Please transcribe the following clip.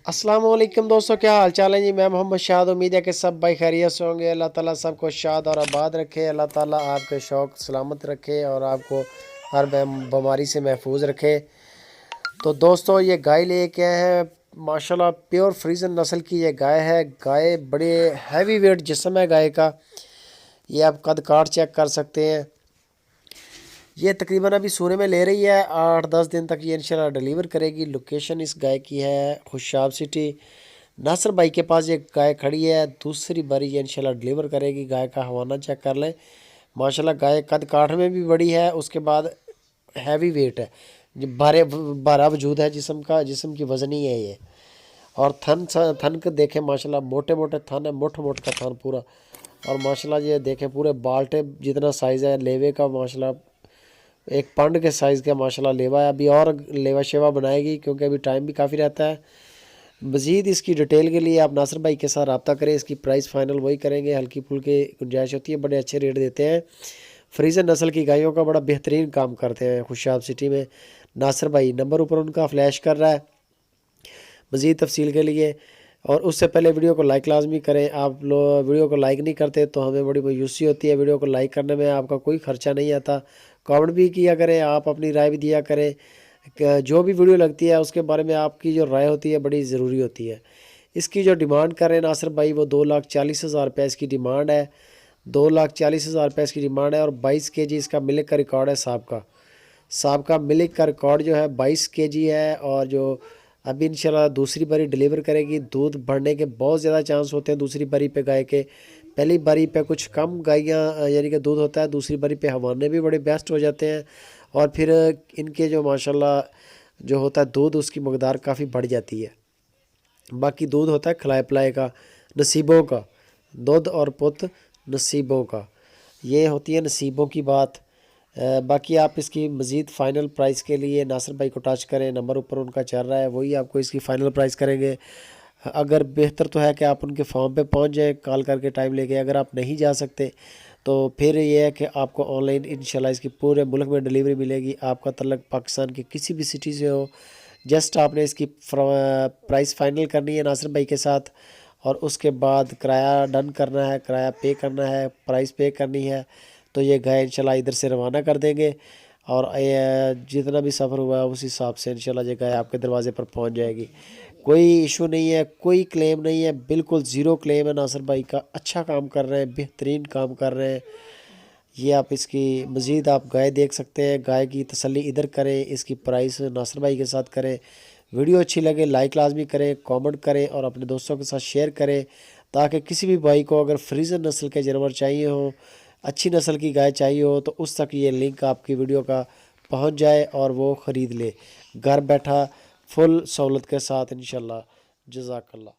अस्सलाम वालेकुम दोस्तों, क्या हाल चाल है जी। मैं मोहम्मद शाद। उम्मीद है कि सब भाई खैरियत से होंगे। अल्लाह ताला सबको शाद और आबाद रखे। अल्लाह ताला आपके शौक़ सलामत रखे और आपको हर बीमारी से महफूज रखे। तो दोस्तों, ये गाय लेके आए हैं माशाल्लाह, प्योर फ्रीजन नस्ल की ये गाय है। गाय बड़े हैवी वेट जिस्म है गाय का। ये आप कद काठ चेक कर सकते हैं। ये तकरीबन अभी सोने में ले रही है। 8-10 दिन तक ये इंशाल्लाह डिलीवर करेगी। लोकेशन इस गाय की है खुशाब सिटी। नासिर भाई के पास ये गाय खड़ी है। दूसरी बारी ये इंशाल्लाह डिलीवर करेगी। गाय का हवाना चेक कर लें। माशाल्लाह गाय कद काठ में भी बड़ी है। उसके बाद हैवी वेट है, भारा वजूद है जिस्म का, जिस्म की वजनी है ये। और थन को देखें माशाल्लाह, मोटे मोटे थन है, मुठ मुठ का थन पूरा। और माशाल्लाह ये देखें पूरे बाल्टे जितना साइज़ है लेवे का, माशाल्लाह एक पंड के साइज़ का माशाल्लाह लेवा है। अभी और लेवा शेवा बनाएगी क्योंकि अभी टाइम भी काफ़ी रहता है। मज़ीद इसकी डिटेल के लिए आप नासिर भाई के साथ रब्ता करें। इसकी प्राइस फाइनल वही करेंगे, हल्की फुल्की गुंजाइश होती है, बड़े अच्छे रेट देते हैं। फ्रीजन नस्ल की गायों का बड़ा बेहतरीन काम करते हैं खुशाब सिटी में नासिर भाई। नंबर ऊपर उनका फ्लैश कर रहा है मज़ीद तफसील के लिए। और उससे पहले वीडियो को लाइक लाजमी करें। आप लोग वीडियो को लाइक नहीं करते तो हमें बड़ी मायूसी होती है। वीडियो को लाइक करने में आपका कोई ख़र्चा नहीं आता। कमेंट भी किया करें, आप अपनी राय भी दिया करें। जो भी वीडियो लगती है उसके बारे में आपकी जो राय होती है बड़ी ज़रूरी होती है। इसकी जो डिमांड कर रहे हैं नासिर भाई, वो 2,40,000 रुपये इसकी डिमांड है। 2,40,000 रुपये इसकी डिमांड है। और 22 kg इसका मिल्क का रिकॉर्ड है। साहब का मिल्क का रिकॉर्ड जो है 22 kg है। और जो अभी इंशाल्लाह दूसरी बारी डिलीवर करेगी। दूध बढ़ने के बहुत ज़्यादा चांस होते हैं दूसरी बारी पे गाय के। पहली बारी पे कुछ कम गायें यानी कि दूध होता है, दूसरी बारी पे हवाने भी बड़े बेस्ट हो जाते हैं। और फिर इनके जो माशाल्लाह जो होता है दूध, उसकी मकदार काफ़ी बढ़ जाती है। बाकी दूध होता है खिलाए पिलाए का, नसीबों का। दूध और पुत नसीबों का, ये होती है नसीबों की बात। बाकी आप इसकी मज़ीद फ़ाइनल प्राइस के लिए नासिर भाई को टच करें। नंबर ऊपर उनका चल रहा है, वही आपको इसकी फ़ाइनल प्राइस करेंगे। अगर बेहतर तो है कि आप उनके फॉर्म पे पहुंच जाएं कॉल करके टाइम लेके। अगर आप नहीं जा सकते तो फिर ये है कि आपको ऑनलाइन इंशाल्लाह इसकी पूरे मुल्क में डिलीवरी मिलेगी। आपका तल्लक पाकिस्तान की किसी भी सिटी से हो, जस्ट आपने इसकी प्राइस फ़ाइनल करनी है नासिर भाई के साथ। और उसके बाद किराया डन करना है, किराया पे करना है, प्राइस पे करनी है। तो ये गाय इंशाल्लाह इधर से रवाना कर देंगे। और जितना भी सफ़र हुआ है उस हिसाब से इंशाल्लाह ये गाय आपके दरवाज़े पर पहुंच जाएगी। कोई इशू नहीं है, कोई क्लेम नहीं है, बिल्कुल ज़ीरो क्लेम है नासिर भाई का। अच्छा काम कर रहे हैं, बेहतरीन काम कर रहे हैं। ये आप इसकी मज़ीद आप गाय देख सकते हैं। गाय की तसल्ली इधर करें, इसकी प्राइस नासिर भाई के साथ करें। वीडियो अच्छी लगे लाइक लाजमी करें, कमेंट करें और अपने दोस्तों के साथ शेयर करें, ताकि किसी भी भाई को अगर फ्रीजन नस्ल के जानवर चाहिए हो, अच्छी नस्ल की गाय चाहिए हो, तो उस तक ये लिंक आपकी वीडियो का पहुंच जाए और वो ख़रीद ले घर बैठा फुल सहूलत के साथ इंशाल्लाह। जज़ाकल्लाह।